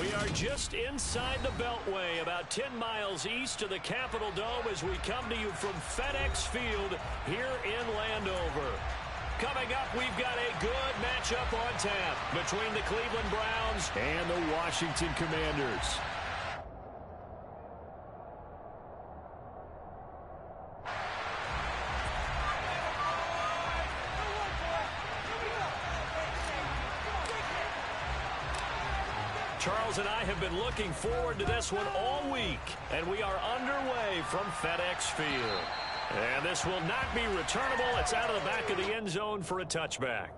We are just inside the Beltway, about 10 miles east of the Capitol Dome as we come to you from FedEx Field here in Landover. Coming up, we've got a good matchup on tap between the Cleveland Browns and the Washington Commanders. Charles and I have been looking forward to this one all week, and we are underway from FedEx Field. And this will not be returnable. It's out of the back of the end zone for a touchback.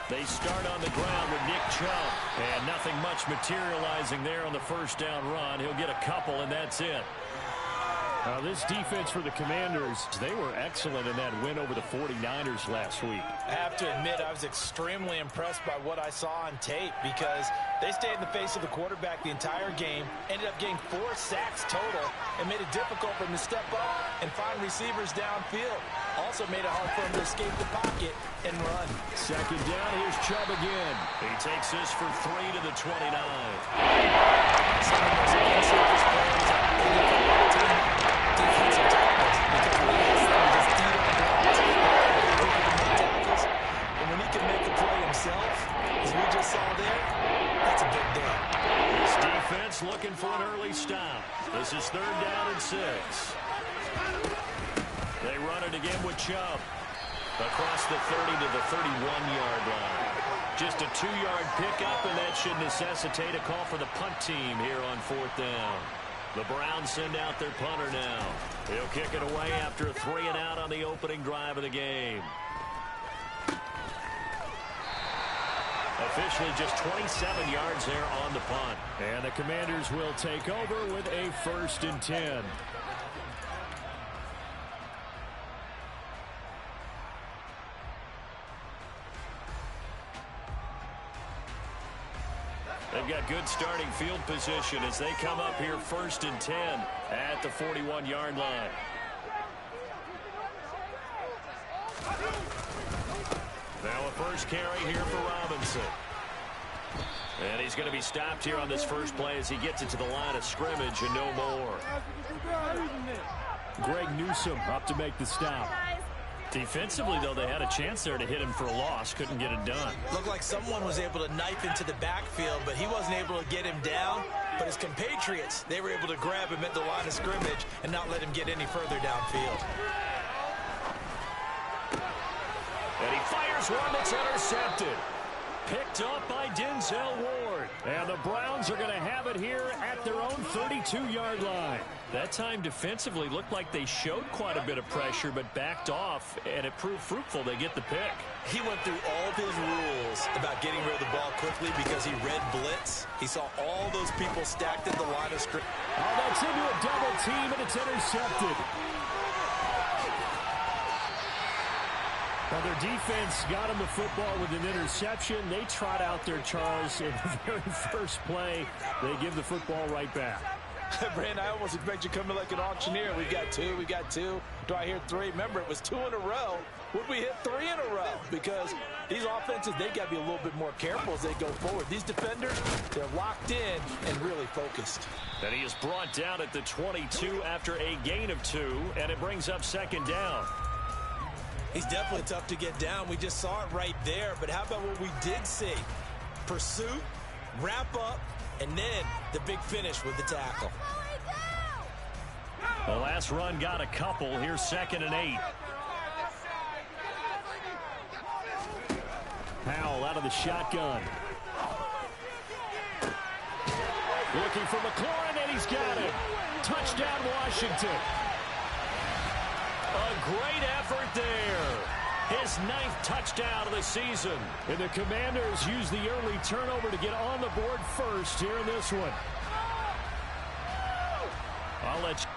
They start on the ground with Nick Chubb, and nothing much materializing there on the first down run. He'll get a couple, and that's it. This defense for the Commanders, they were excellent in that win over the 49ers last week. I have to admit, I was extremely impressed by what I saw on tape because they stayed in the face of the quarterback the entire game, ended up getting 4 sacks total, and made it difficult for him to step up and find receivers downfield. Also made it hard for him to escape the pocket and run. Second down, here's Chubb again. He takes this for 3 to the 29. Some of those in-surface plays are only for defensive tackles because when he hits them, he just eat up blocks. Tackles. And when he can make the play himself, as we just saw there, that's a big day. This defense looking for an early stop. This is 3rd down and 6. They run it again with Chubb. Across the 30 to the 31-yard line. Just a 2-yard pickup, and that should necessitate a call for the punt team here on 4th down. The Browns send out their punter now. He'll kick it away after a 3-and-out on the opening drive of the game. Officially just 27 yards there on the punt. And the Commanders will take over with a 1st and 10. They've got good starting field position as they come up here 1st and 10 at the 41-yard line. Now a first carry here for Robinson. And he's going to be stopped here on this first play as he gets it to the line of scrimmage and no more. Greg Newsome up to make the stop. Defensively, though, they had a chance there to hit him for a loss. Couldn't get it done. Looked like someone was able to knife into the backfield, but he wasn't able to get him down. But his compatriots, they were able to grab him at the line of scrimmage and not let him get any further downfield. And he fires one that's intercepted. Picked up by Denzel Ward. And the Browns are going to have it here at their own 32-yard line. That time defensively looked like they showed quite a bit of pressure but backed off, and it proved fruitful. They get the pick. He went through all of his rules about getting rid of the ball quickly because he read blitz. He saw all those people stacked at the line of scrimmage. Oh, that's into a double team, and it's intercepted. Now, their defense got him the football with an interception. They trot out there, Charles, in the very first play. They give the football right back. Brand, I almost expect you to come in like an auctioneer. We got 2, we got 2. Do I hear 3? Remember, it was 2 in a row. Would we hit 3 in a row? Because these offenses, they got to be a little bit more careful as they go forward. These defenders, they're locked in and really focused. And he is brought down at the 22 after a gain of 2, and it brings up 2nd down. He's definitely tough to get down. We just saw it right there. But how about what we did see? Pursuit, wrap up, and then the big finish with the tackle. The last run got a couple. Here's 2nd and 8. Powell out of the shotgun. Looking for McLaurin, and he's got it. Touchdown, Washington. A great effort there. His 9th touchdown of the season. And the Commanders use the early turnover to get on the board first here in this one. I'll let you.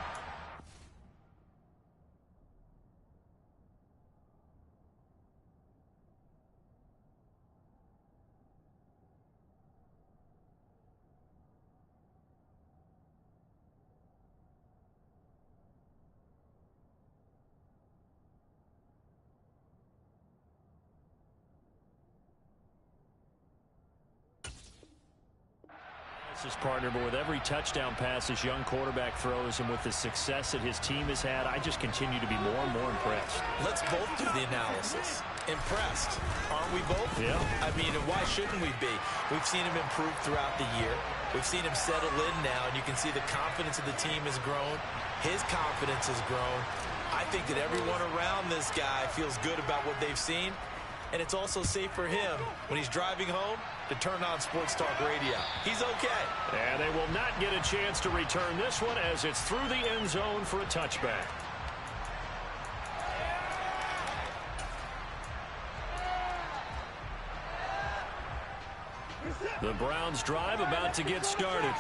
his partner, but with every touchdown pass this young quarterback throws and with the success that his team has had, I just continue to be more and more impressed. Let's both do the analysis. Impressed, aren't we both? Yeah. I mean, why shouldn't we be? We've seen him improve throughout the year. We've seen him settle in now, and you can see the confidence of the team has grown. His confidence has grown. I think that everyone around this guy feels good about what they've seen, and it's also safe for him when he's driving home to turn on Sports Talk Radio. He's okay. And they will not get a chance to return this one as it's through the end zone for a touchback. The Browns drive about to get started.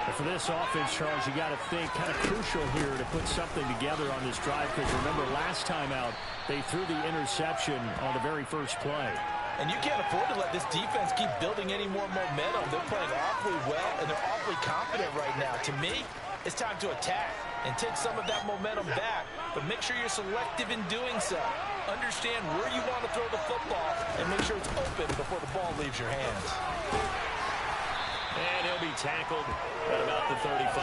And for this offense, Charles, you got to think kind of crucial here to put something together on this drive, because remember last time out they threw the interception on the very first play. And you can't afford to let this defense keep building any more momentum. They're playing awfully well, and they're awfully confident right now. To me, it's time to attack and take some of that momentum back, but make sure you're selective in doing so. Understand where you want to throw the football and make sure it's open before the ball leaves your hands. And he'll be tackled at about the 35.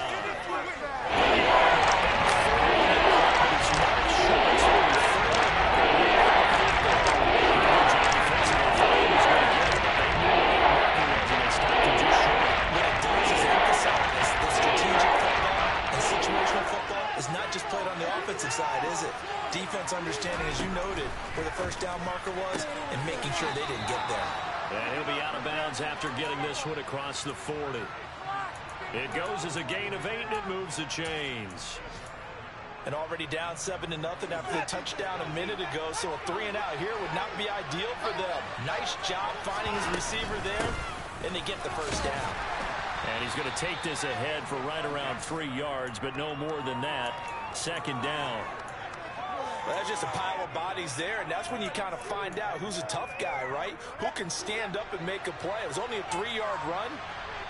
Played on the offensive side, is it? Defense understanding, as you noted, where the first down marker was and making sure they didn't get there. And he'll be out of bounds after getting this one across the 40. It goes as a gain of 8, and it moves the chains. And already down 7-0 after the touchdown a minute ago, so a 3-and-out here would not be ideal for them. Nice job finding his receiver there, and they get the first down. And he's going to take this ahead for right around 3 yards, but no more than that. Second down. Well, that's just a pile of bodies there, and that's when you kind of find out who's a tough guy, right? Who can stand up and make a play. It was only a 3-yard run,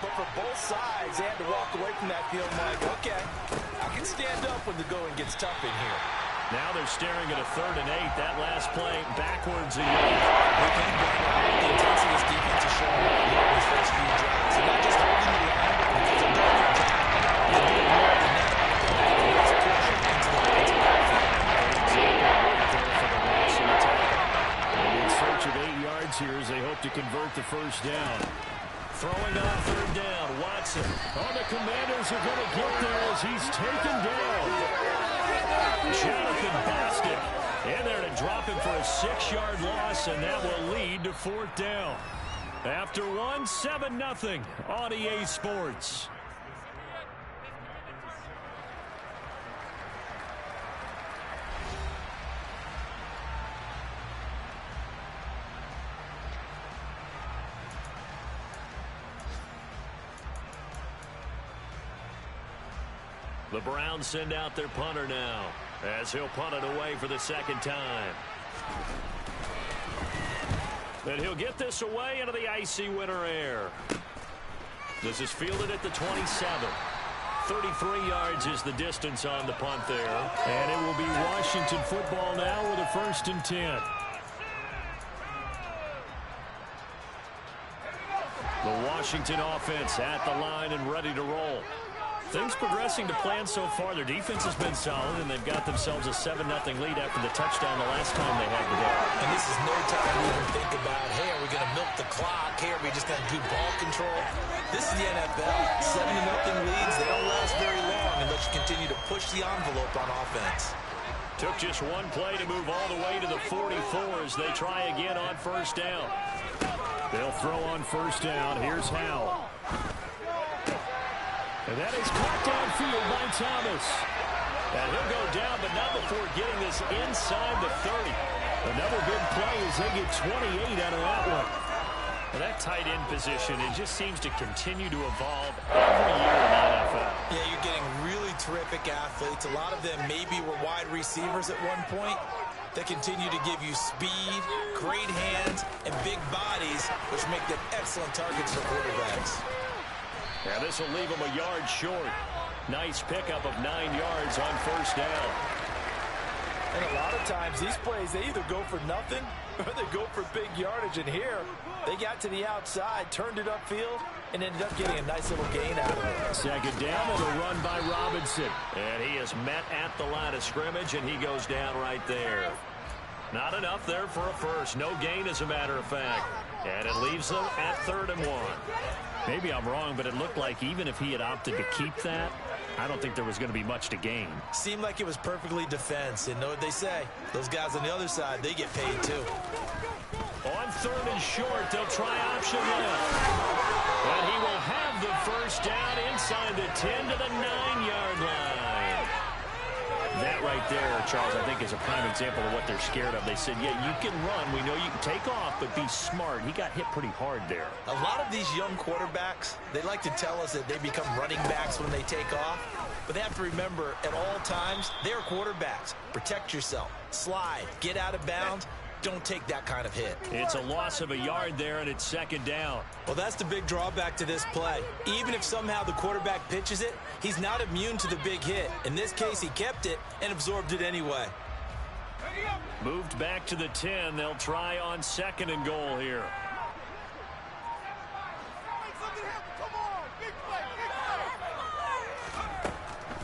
but for both sides, they had to walk away from that feeling like, okay, I can stand up when the going gets tough in here. Now they're staring at a 3rd and 8. That last play backwards a yard. The intensity this defense is showing right here in these first few drives. And not just holding the line, but because of doing their job. They're doing more than that. In search of 8 yards here as they hope to convert the first down. Throwing on 3rd down, Watson. Oh, the Commanders are going to get there as he's taken down. Jonathan Bostic in there to drop him for a 6-yard loss, and that will lead to 4th down. After one, 7-0 on EA Sports. The Browns send out their punter now, as he'll punt it away for the second time. And he'll get this away into the icy winter air. This is fielded at the 27. 33 yards is the distance on the punt there. And it will be Washington football now with a 1st and 10. The Washington offense at the line and ready to roll. Things progressing to plan so far. Their defense has been solid, and they've got themselves a 7-0 lead after the touchdown the last time they had the ball. And this is no time to even think about, hey, are we going to milk the clock? Hey, are we just going to do ball control? This is the NFL. 7-0 leads, they don't last very long unless you continue to push the envelope on offense. Took just one play to move all the way to the 44 as they try again on 1st down. They'll throw on 1st down. Here's Howell. And that is caught downfield by Thomas. And he'll go down, but not before getting this inside the 30. Another good play as they get 28 out of that one. Well, that tight end position, it just seems to continue to evolve every year in the NFL. Yeah, you're getting really terrific athletes. A lot of them maybe were wide receivers at one point. They continue to give you speed, great hands, and big bodies, which make them excellent targets for quarterbacks. Now this will leave him a yard short. Nice pickup of 9 yards on 1st down. And a lot of times, these plays, they either go for nothing or they go for big yardage. And here, they got to the outside, turned it upfield, and ended up getting a nice little gain out of it. Second down and a run by Robinson. And he is met at the line of scrimmage, and he goes down right there. Not enough there for a first. No gain, as a matter of fact. And it leaves them at 3rd and 1. Maybe I'm wrong, but it looked like even if he had opted to keep that, I don't think there was going to be much to gain. Seemed like it was perfectly defense. And know what they say? Those guys on the other side, they get paid too. On 3rd and short, they'll try option left. And he will have the first down inside the 10 to the 9-yard line. That right there, Charles, I think is a prime example of what they're scared of. They said, yeah, you can run. We know you can take off, but be smart. He got hit pretty hard there. A lot of these young quarterbacks, they like to tell us that they become running backs when they take off. But they have to remember, at all times, they're quarterbacks. Protect yourself. Slide. Get out of bounds. Don't take that kind of hit. It's a loss of a yard there, and it's 2nd down. Well, that's the big drawback to this play. Even if somehow the quarterback pitches it, he's not immune to the big hit. In this case, he kept it and absorbed it anyway. Moved back to the 10. They'll try on 2nd and goal here.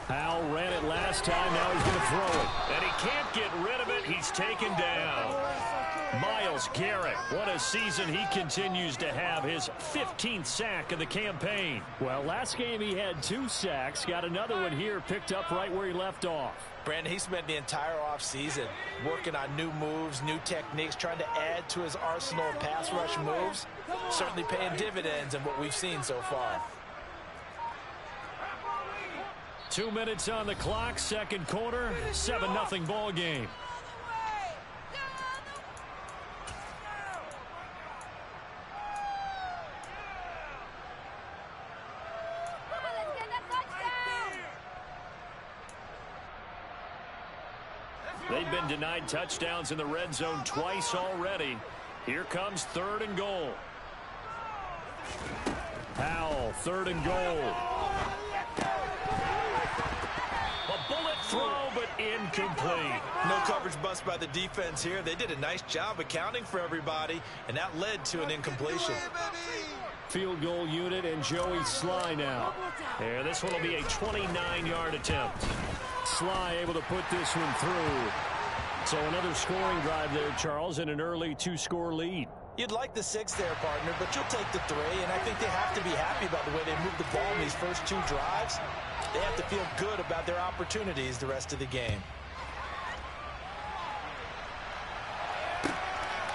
Powell ran it last time. Now he's going to throw it. And he can't get rid of it. He's taken down. Myles Garrett, what a season he continues to have. His 15th sack of the campaign. Well, last game he had 2 sacks. Got another one here, picked up right where he left off. Brandon, he spent the entire offseason working on new moves, new techniques, trying to add to his arsenal of pass rush moves. Certainly paying dividends in what we've seen so far. 2 minutes on the clock, 2nd quarter, 7-0 ball game. They've been denied touchdowns in the red zone twice already. Here comes 3rd and goal. Powell, 3rd and goal. Throw, but incomplete. No coverage bust by the defense here. They did a nice job accounting for everybody, and that led to an incompletion. Field goal unit and Joey Sly now. Yeah, this one will be a 29-yard attempt. Sly able to put this one through. So another scoring drive there, Charles, and an early 2-score lead. You'd like the 6 there, partner, but you'll take the 3, and I think they have to be happy about the way they moved the ball in these first 2 drives. They have to feel good about their opportunities the rest of the game.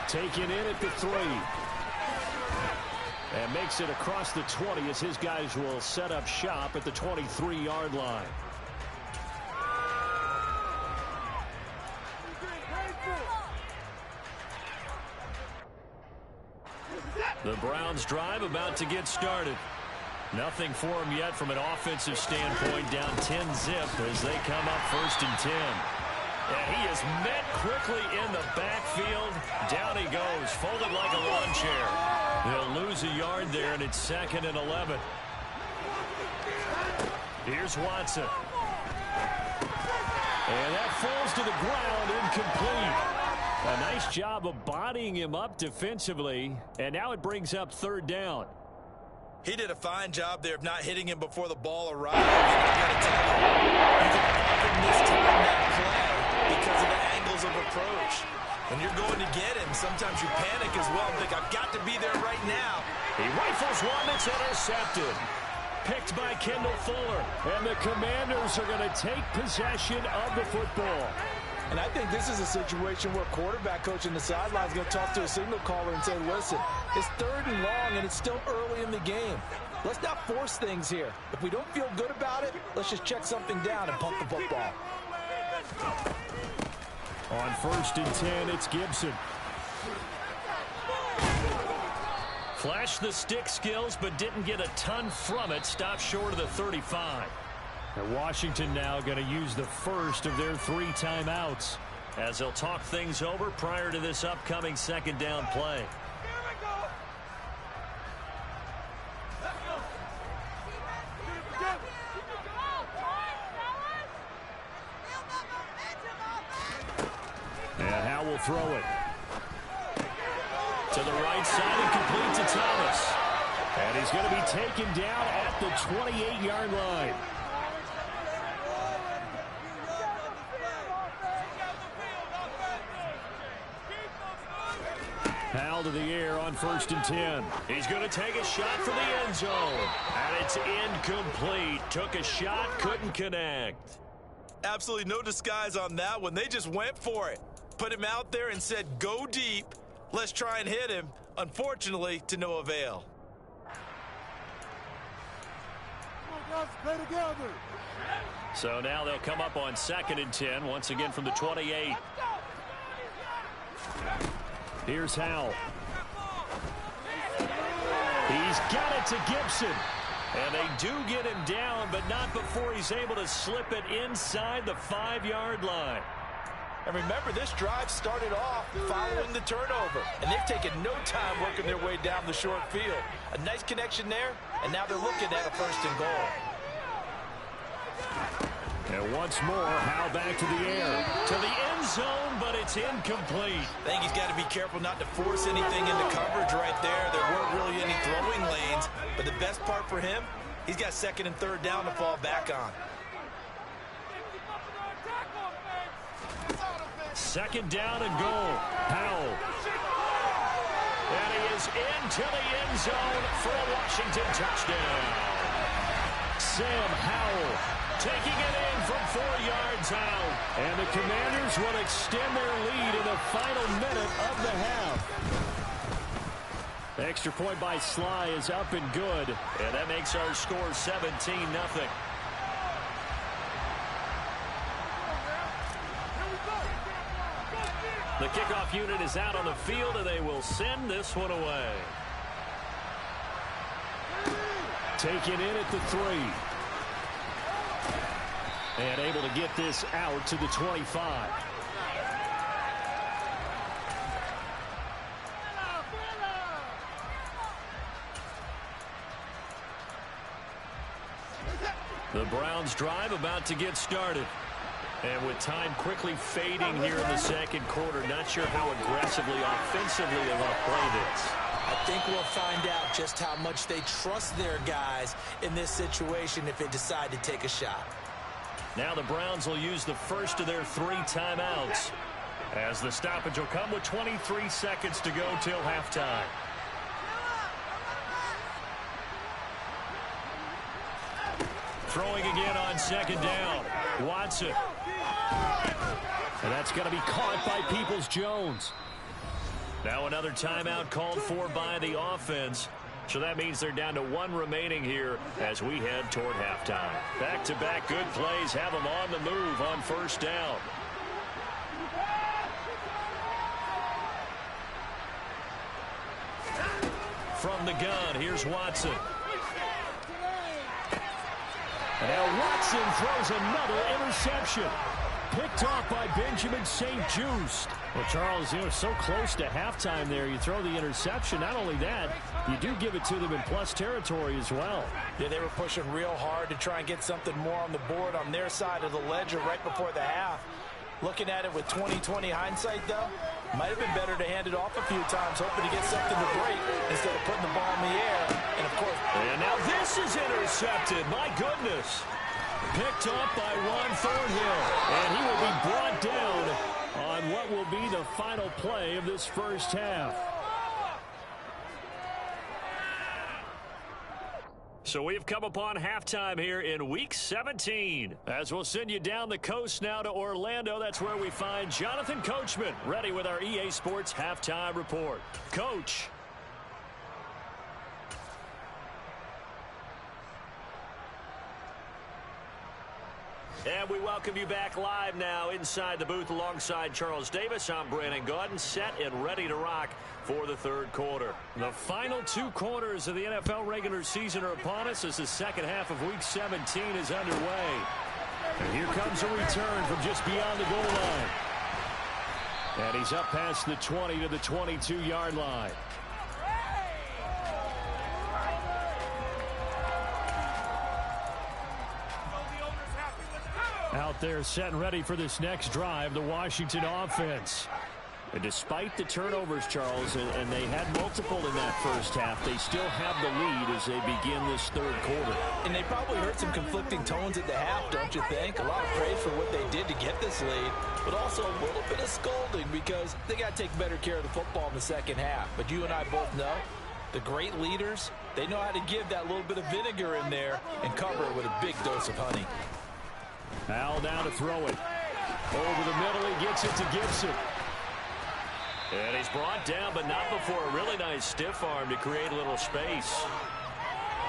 Taken in at the 3. And makes it across the 20 as his guys will set up shop at the 23-yard line. The Browns drive about to get started. Nothing for him yet from an offensive standpoint. Down 10-zip as they come up 1st and 10. And he is met quickly in the backfield. Down he goes, folded like a lawn chair. They'll lose a yard there, and it's 2nd and 11. Here's Watson. And that falls to the ground, incomplete. A nice job of bodying him up defensively, and now it brings up 3rd down. He did a fine job there of not hitting him before the ball arrived. And I got to tell you, you can often mistime that play because of the angles of approach. When you're going to get him, sometimes you panic as well and think, I've got to be there right now. He rifles one that's intercepted. Picked by Kendall Fuller. And the Commanders are going to take possession of the football. And I think this is a situation where quarterback coach in the sideline is going to talk to a signal caller and say, listen, it's 3rd and long and it's still early in the game. Let's not force things here. If we don't feel good about it, let's just check something down and pump the football. On 1st and 10, it's Gibson. Flashed the stick skills, but didn't get a ton from it. Stopped short of the 35. And Washington now going to use the first of their 3 timeouts as they'll talk things over prior to this upcoming 2nd down play. And Howe will throw it. To the right side and complete to Thomas. And he's going to be taken down at the 28-yard line. Howell to the air on 1st and 10. He's going to take a shot for the end zone. And it's incomplete. Took a shot, couldn't connect. Absolutely no disguise on that one. They just went for it. Put him out there and said, go deep. Let's try and hit him. Unfortunately, to no avail. Play together. So now they'll come up on 2nd and 10, once again from the 28. Here's Howell. He's got it to Gibson. And they do get him down, but not before he's able to slip it inside the 5-yard line. And remember, this drive started off following the turnover. And they've taken no time working their way down the short field. A nice connection there, and now they're looking at a 1st and goal. And once more, Howe back to the air. To the end zone, but it's incomplete. I think he's got to be careful not to force anything into coverage right there. There weren't really any throwing lanes. But the best part for him, he's got 2nd and 3rd down to fall back on. 2nd down and goal. Howell. And he is into the end zone for a Washington touchdown. Sam Howell taking it in from 4 yards out. And the Commanders will extend their lead in the final minute of the half. The extra point by Sly is up and good. And that makes our score 17-0. The kickoff unit is out on the field, and they will send this one away. Taken in at the 3. And able to get this out to the 25. The Browns drive about to get started. And with time quickly fading here in the 2nd quarter, not sure how aggressively, offensively they're going to play this. I think we'll find out just how much they trust their guys in this situation if they decide to take a shot. Now the Browns will use the first of their 3 timeouts, as the stoppage will come with 23 seconds to go till halftime. Throwing again on 2nd down. Watson. And that's going to be caught by Peoples-Jones. Now another timeout called for by the offense. So that means they're down to 1 remaining here as we head toward halftime. Back-to-back good plays have them on the move on 1st down. From the gun, here's Watson. And now Watson throws another interception. Picked off by Benjamin St-Juste. Well, Charles, so close to halftime there. You throw the interception. Not only that, you do give it to them in plus territory as well. Yeah, they were pushing real hard to try and get something more on the board on their side of the ledger right before the half. Looking at it with 20/20 hindsight, though, might have been better to hand it off a few times, hoping to get something to break instead of putting the ball in the air. And, of course... And now this is intercepted. My goodness. Picked up by Ron Thornhill. And he will be brought down on what will be the final play of this first half. So we've come upon halftime here in Week 17. As we'll send you down the coast now to Orlando, that's where we find Jonathan Coachman, ready with our EA Sports Halftime Report. Coach. And we welcome you back live now inside the booth alongside Charles Davis. I'm Brandon Gaudin, set and ready to rock for the 3rd quarter. The final 2 quarters of the NFL regular season are upon us as the 2nd half of Week 17 is underway. And here comes a return from just beyond the goal line. And he's up past the 20 to the 22-yard line. Out there set and ready for this next drive, the Washington offense. And despite the turnovers, Charles, and they had multiple in that first half, they still have the lead as they begin this third quarter. And they probably heard some conflicting tones at the half, don't you think? A lot of praise for what they did to get this lead, but also a little bit of scolding because they got to take better care of the football in the second half. But you and I both know the great leaders, they know how to give that little bit of vinegar in there and cover it with a big dose of honey. Al now to throw it. Over the middle, he gets it to Gibson. And he's brought down, but not before a really nice stiff arm to create a little space.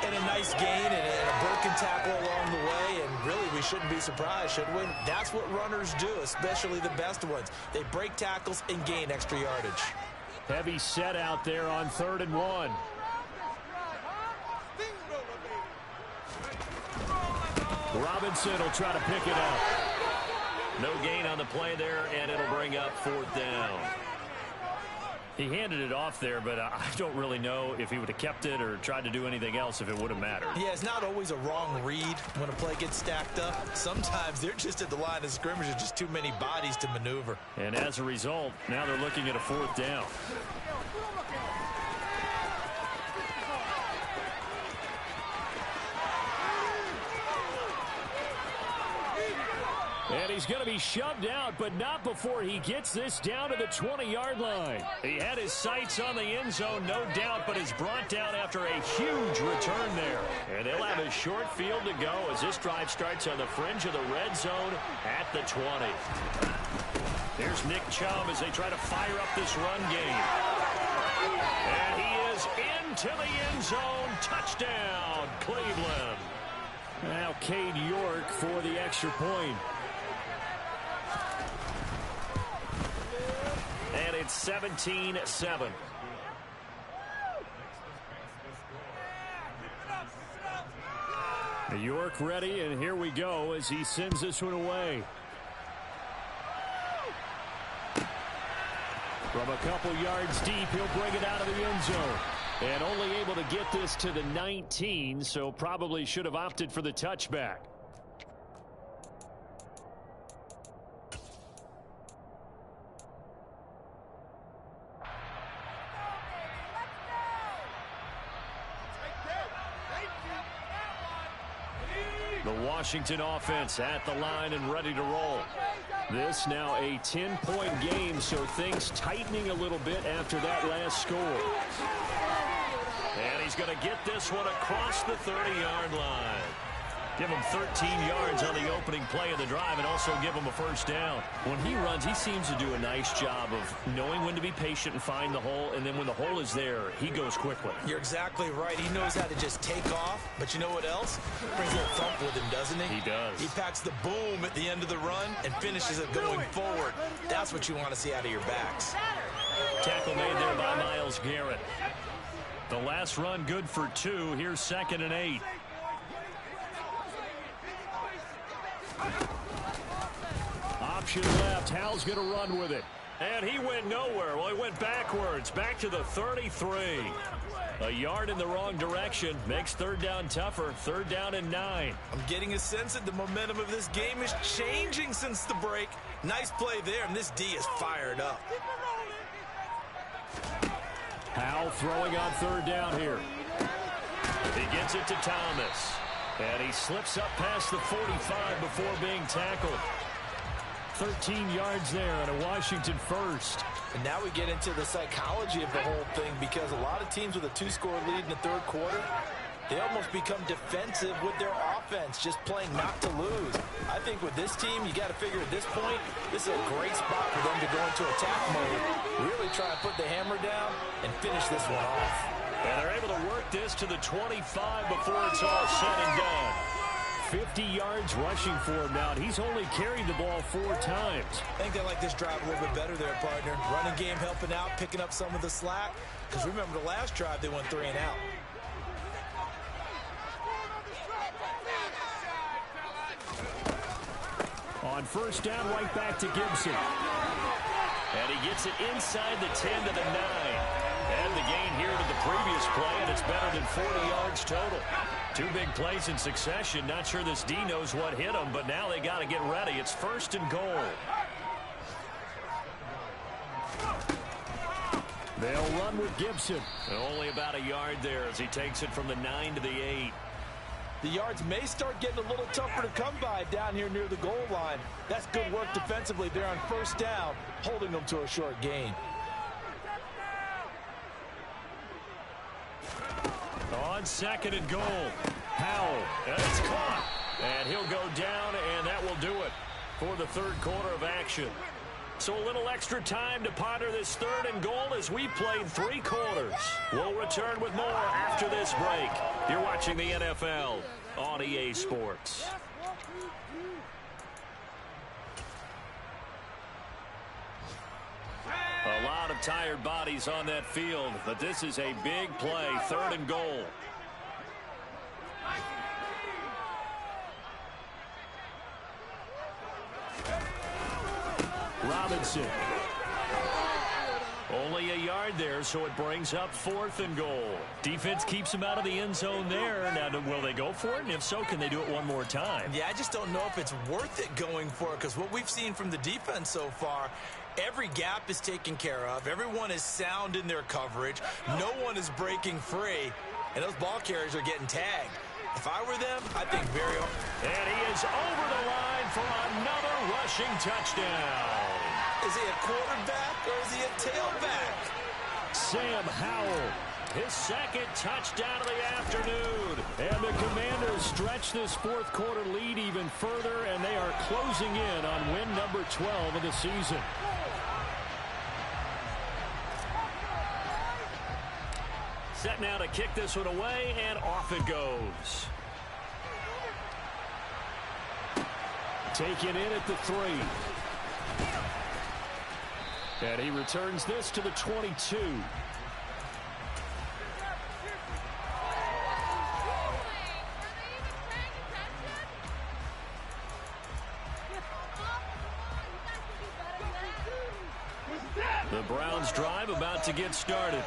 And a nice gain and a broken tackle along the way, and really we shouldn't be surprised, should we? That's what runners do, especially the best ones. They break tackles and gain extra yardage. Heavy set out there on 3rd and 1. Robinson will try to pick it up. No gain on the play there, and it'll bring up 4th down. He handed it off there, but I don't really know if he would have kept it or tried to do anything else if it would have mattered. Yeah, it's not always a wrong read when a play gets stacked up. Sometimes they're just at the line of scrimmage with just too many bodies to maneuver. And as a result, now they're looking at a 4th down. And he's going to be shoved out, but not before he gets this down to the 20-yard line. He had his sights on the end zone, no doubt, but is brought down after a huge return there. And they'll have a short field to go as this drive starts on the fringe of the red zone at the 20. There's Nick Chubb as they try to fire up this run game. And he is into the end zone. Touchdown, Cleveland. Now Cade York for the extra point. And it's 17-7. York ready, and here we go as he sends this one away. From a couple yards deep, he'll bring it out of the end zone. And only able to get this to the 19, so probably should have opted for the touchback. The Washington offense at the line and ready to roll. This now a 10-point game, so things tightening a little bit after that last score. And he's going to get this one across the 30-yard line. Give him 13 yards on the opening play of the drive and also give him a first down. When he runs, he seems to do a nice job of knowing when to be patient and find the hole, and then when the hole is there, he goes quickly. You're exactly right. He knows how to just take off, but you know what else? Brings a little thump with him, doesn't he? He does. He packs the boom at the end of the run and finishes it going forward. That's what you want to see out of your backs. Tackle made there by Myles Garrett. The last run good for 2. Here's 2nd and 8. Option left. Hal's going to run with it. And he went nowhere. Well, he went backwards. Back to the 33. A yard in the wrong direction. Makes 3rd down tougher. 3rd down and 9. I'm getting a sense that the momentum of this game is changing since the break. Nice play there, and this D is fired up. Hal throwing on 3rd down here. He gets it to Thomas. And he slips up past the 45 before being tackled. 13 yards there and a Washington first. And now we get into the psychology of the whole thing, because a lot of teams with a 2-score lead in the 3rd quarter, they almost become defensive with their offense, just playing not to lose. I think with this team, you got to figure at this point, this is a great spot for them to go into attack mode, really try to put the hammer down and finish this one off. And they're able to work this to the 25 before it's all said and done. 50 yards rushing for him now, and he's only carried the ball 4 times. I think they like this drive a little bit better there, partner. Running game helping out, picking up some of the slack. Because remember, the last drive, they went 3 and out. On 1st down, right back to Gibson. And he gets it inside the 10 to the 9. And the gain here to the previous play, and it's better than 40 yards total. 2 big plays in succession. Not sure this D knows what hit him, but now they got to get ready. It's 1st and goal. They'll run with Gibson. And only about a yard there as he takes it from the 9 to the 8. The yards may start getting a little tougher to come by down here near the goal line. That's good work defensively there on first down, holding them to a short gain. On 2nd and goal, Powell, and it's caught. And he'll go down, and that will do it for the third quarter of action. So a little extra time to ponder this 3rd and goal as we played 3 quarters. We'll return with more after this break. You're watching the NFL on EA Sports. A lot of tired bodies on that field, but this is a big play, 3rd and goal. Robinson. Only a yard there, so it brings up 4th and goal. Defense keeps him out of the end zone there. Now, will they go for it? And if so, can they do it one more time? Yeah, I just don't know if it's worth it going for it, because what we've seen from the defense so far, every gap is taken care of. Everyone is sound in their coverage. No one is breaking free, and those ball carriers are getting tagged. If I were them, I think very... And he is over the line for another rushing touchdown. Is he a quarterback or is he a tailback? Sam Howell. His 2nd touchdown of the afternoon. And the Commanders stretch this 4th quarter lead even further, and they are closing in on win number 12 of the season. Set now to kick this one away, and off it goes. Taken in at the 3. And he returns this to the 22. The Browns drive about to get started.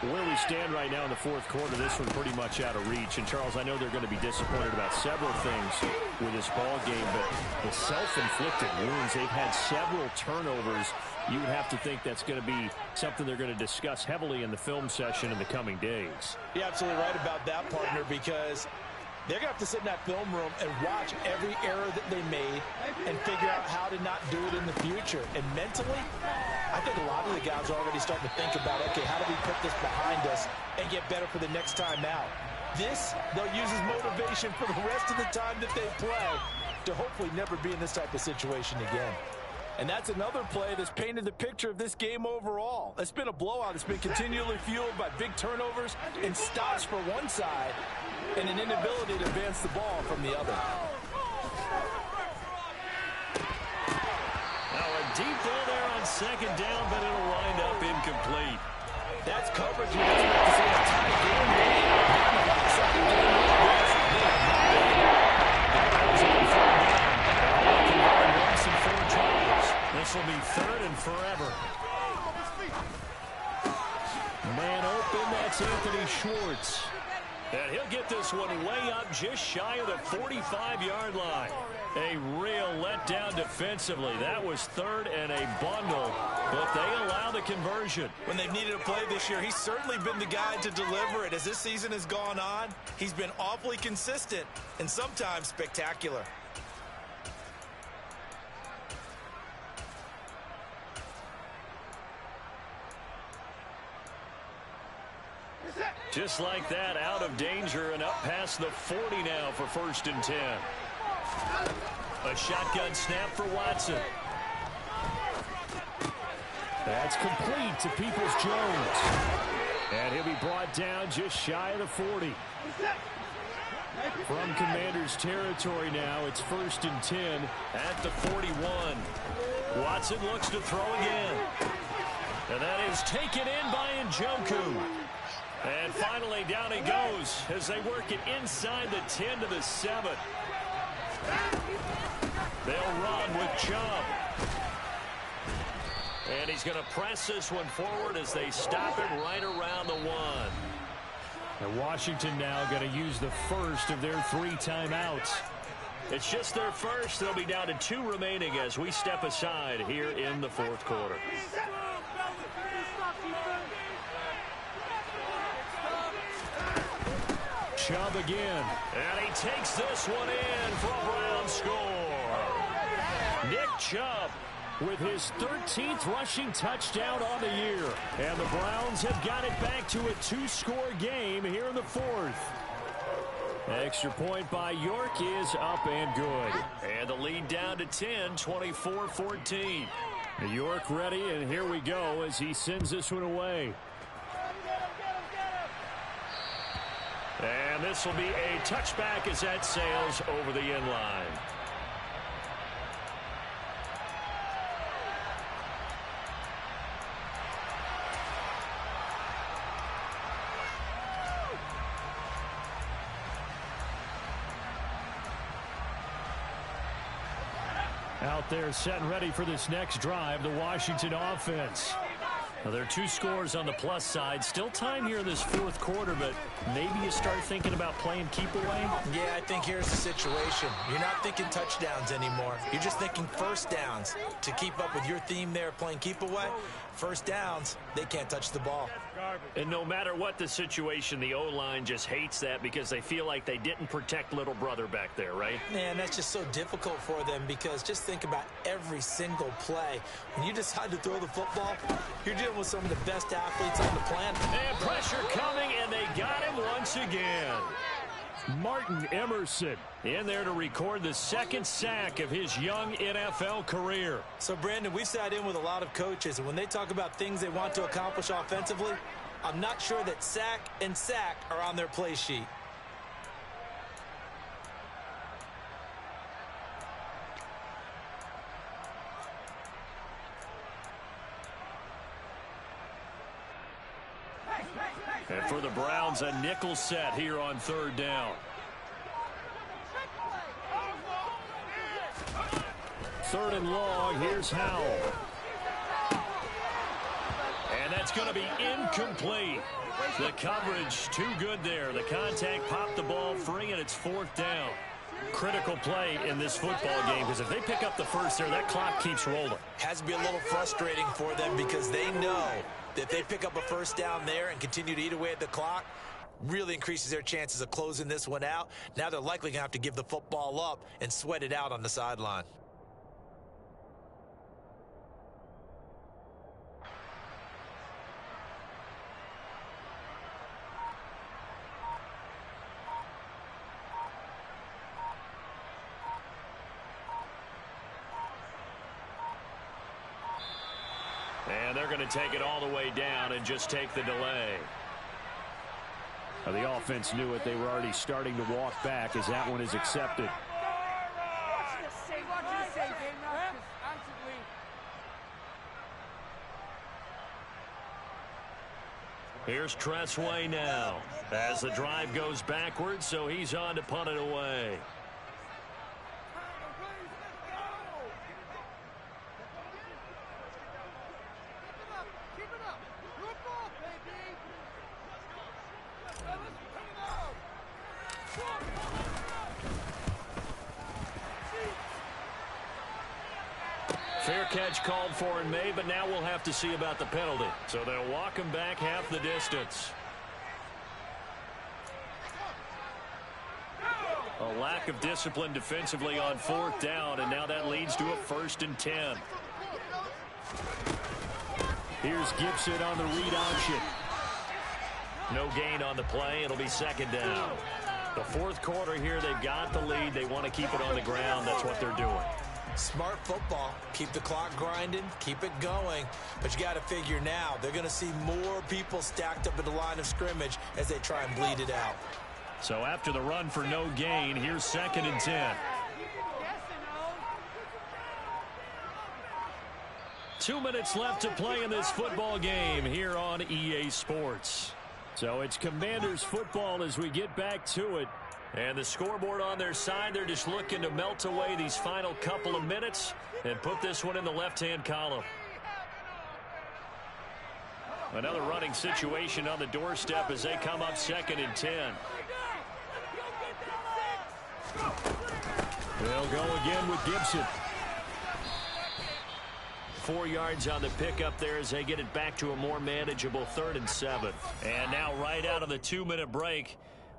Where we stand right now in the 4th quarter, this one pretty much out of reach. And, Charles, I know they're going to be disappointed about several things with this ball game, but the self-inflicted wounds, they've had several turnovers. You would have to think that's going to be something they're going to discuss heavily in the film session in the coming days. You're absolutely right about that, partner, because they're going to have to sit in that film room and watch every error that they made and figure out how to not do it in the future. And mentally, I think a lot of the guys are already starting to think about, okay, how do we put this behind us and get better for the next time out? This, they'll use as motivation for the rest of the time that they play to hopefully never be in this type of situation again. And that's another play that's painted the picture of this game overall. It's been a blowout. It's been continually fueled by big turnovers and stops for one side and an inability to advance the ball from the other. Now a deep ball there on 2nd down, but it'll wind up incomplete. That's coverage you expect to see in a tight game. This will be 3rd and forever. Man open, that's Anthony Schwartz. And he'll get this one way up just shy of the 45-yard line. A real letdown defensively. That was 3rd and a bundle, but they allow the conversion. When they've needed a play this year, he's certainly been the guy to deliver it. As this season has gone on, he's been awfully consistent and sometimes spectacular. Just like that, out of danger and up past the 40 now for 1st and 10. A shotgun snap for Watson. That's complete to Peoples-Jones. And he'll be brought down just shy of the 40. From Commanders territory now, it's 1st and 10 at the 41. Watson looks to throw again. And that is taken in by Njoku. And finally, down he goes as they work it inside the 10 to the 7. They'll run with Chubb. And he's going to press this one forward as they stop it right around the 1. And Washington now going to use the first of their 3 timeouts. It's just their first. They'll be down to 2 remaining as we step aside here in the 4th quarter. Chubb again. And he takes this one in for a Brown score. Nick Chubb with his 13th rushing touchdown on the year. And the Browns have got it back to a 2-score game here in the fourth. Extra point by York is up and good. And the lead down to 10, 24-14. York ready, and here we go as he sends this one away. And this will be a touchback as that sails over the end line. Out there set and ready for this next drive, the Washington offense. Well, there are 2 scores on the plus side. Still time here in this fourth quarter, but maybe you start thinking about playing keep away? Yeah, I think here's the situation. You're not thinking touchdowns anymore. You're just thinking first downs. To keep up with your theme there, playing keep away, first downs, they can't touch the ball. And no matter what the situation, the O-line just hates that because they feel like they didn't protect little brother back there, right? Man, that's just so difficult for them because just think about every single play. When you decide to throw the football, you're dealing with some of the best athletes on the planet. And pressure coming, and they got him once again. Martin Emerson in there to record the 2nd sack of his young NFL career. So, Brandon, we've sat in with a lot of coaches, and when they talk about things they want to accomplish offensively, I'm not sure that sack and sack are on their play sheet. And for the Browns, a nickel set here on 3rd down. 3rd and long. Here's Howell. And that's going to be incomplete. The coverage too good there. The contact popped the ball free, and it's 4th down. Critical play in this football game because if they pick up the first there, that clock keeps rolling. Has to be a little frustrating for them because they know that if they pick up a first down there and continue to eat away at the clock, really increases their chances of closing this one out. Now they're likely going to have to give the football up and sweat it out on the sideline. And they're going to take it all the way down and just take the delay. Well, the offense knew it. They were already starting to walk back as that one is accepted. Here's Tressway now as the drive goes backwards, so he's on to punt it away. Fair catch called for and made, but now we'll have to see about the penalty. So they'll walk him back half the distance. A lack of discipline defensively on 4th down, and now that leads to a 1st and 10. Here's Gibson on the read option. No gain on the play. It'll be 2nd down. The 4th quarter here, they've got the lead. They want to keep it on the ground. That's what they're doing. Smart football. Keep the clock grinding. Keep it going. But you got to figure now, they're going to see more people stacked up at the line of scrimmage as they try and bleed it out. So after the run for no gain, here's 2nd and 10. 2 minutes left to play in this football game here on EA Sports. So it's Commanders football as we get back to it. And the scoreboard on their side, they're just looking to melt away these final couple of minutes and put this one in the left-hand column. Another running situation on the doorstep as they come up 2nd and 10. They'll go again with Gibson. 4 yards on the pickup there as they get it back to a more manageable 3rd and 7. And now right out of the 2-minute break,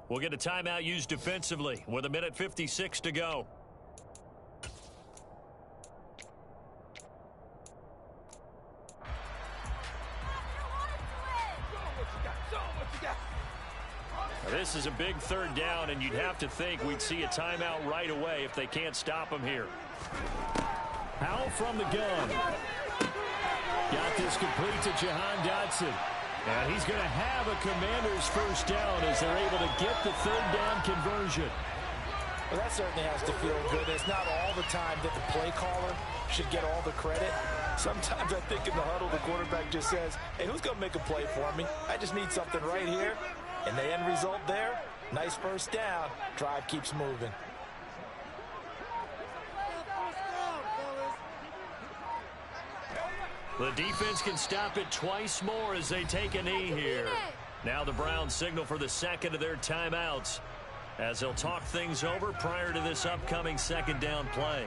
We'll get a timeout used defensively with 1:56 to go. Now, this is a big third down, and you'd have to think we'd see a timeout right away if they can't stop them here. Howell from the gun. Got this complete to Jahan Dotson. And he's going to have a Commanders first down as they're able to get the third down conversion. Well, that certainly has to feel good. It's not all the time that the play caller should get all the credit. Sometimes I think in the huddle, the quarterback just says, hey, who's going to make a play for me? I just need something right here. And the end result there, nice first down. Drive keeps moving. The defense can stop it twice more as they take a knee here. Now the Browns signal for the second of their timeouts as they'll talk things over prior to this upcoming second down play.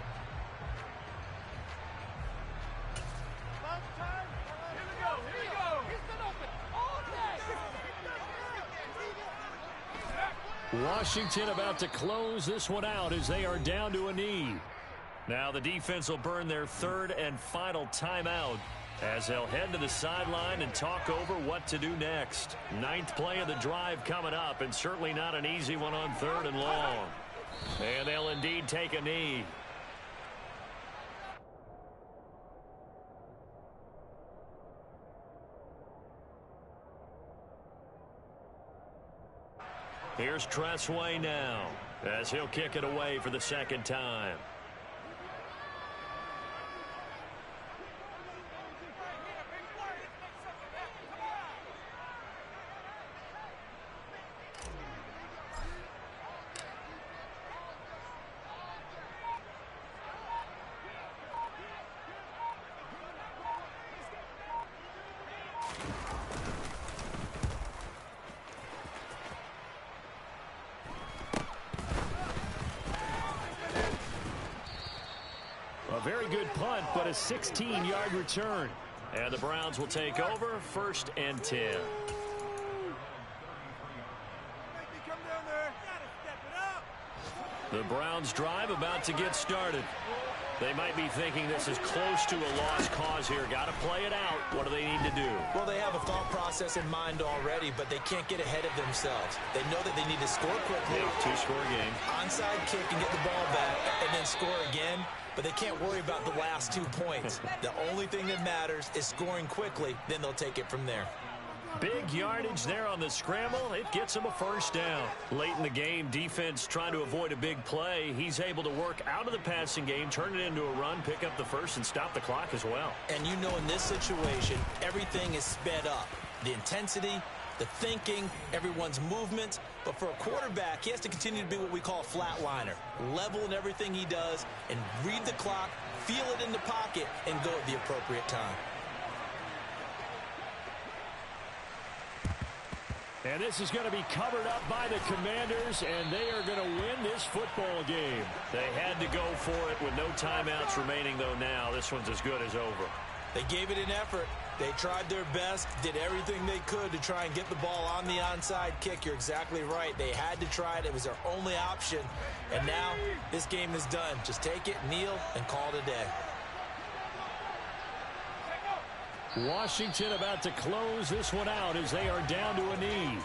Washington about to close this one out as they are down to a knee. Now the defense will burn their third and final timeout as they'll head to the sideline and talk over what to do next. Ninth play of the drive coming up, and certainly not an easy one on third and long. And they'll indeed take a knee. Here's Tressway now as he'll kick it away for the second time. Very good punt, but a 16-yard return. And the Browns will take over, 1st and 10. The Browns drive about to get started. They might be thinking this is close to a lost cause here. Got to play it out. What do they need to do? Well, they have a thought process in mind already, but they can't get ahead of themselves. They know that they need to score quickly. Yeah, two-score game. Onside kick and get the ball back, and then score again. But they can't worry about the last 2 points. The only thing that matters is scoring quickly. Then they'll take it from there. Big yardage there on the scramble. It gets him a first down. Late in the game, defense trying to avoid a big play. He's able to work out of the passing game, turn it into a run, pick up the first, and stop the clock as well. And you know in this situation, everything is sped up. The intensity, the thinking, everyone's movement. But for a quarterback, he has to continue to be what we call a flatliner. Level in everything he does and read the clock, feel it in the pocket, and go at the appropriate time. And this is going to be covered up by the Commanders, and they are going to win this football game. They had to go for it with no timeouts remaining, though now. This one's as good as over. They gave it an effort. They tried their best, did everything they could to try and get the ball on the onside kick. You're exactly right. They had to try it. It was their only option. And now this game is done. Just take it, kneel, and call it a day. Washington about to close this one out as they are down to a knee.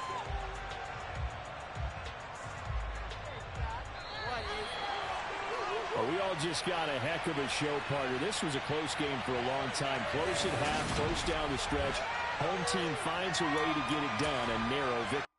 Well, we all just got a heck of a show, partner. This was a close game for a long time. Close at half, close down the stretch. Home team finds a way to get it done. A narrow victory.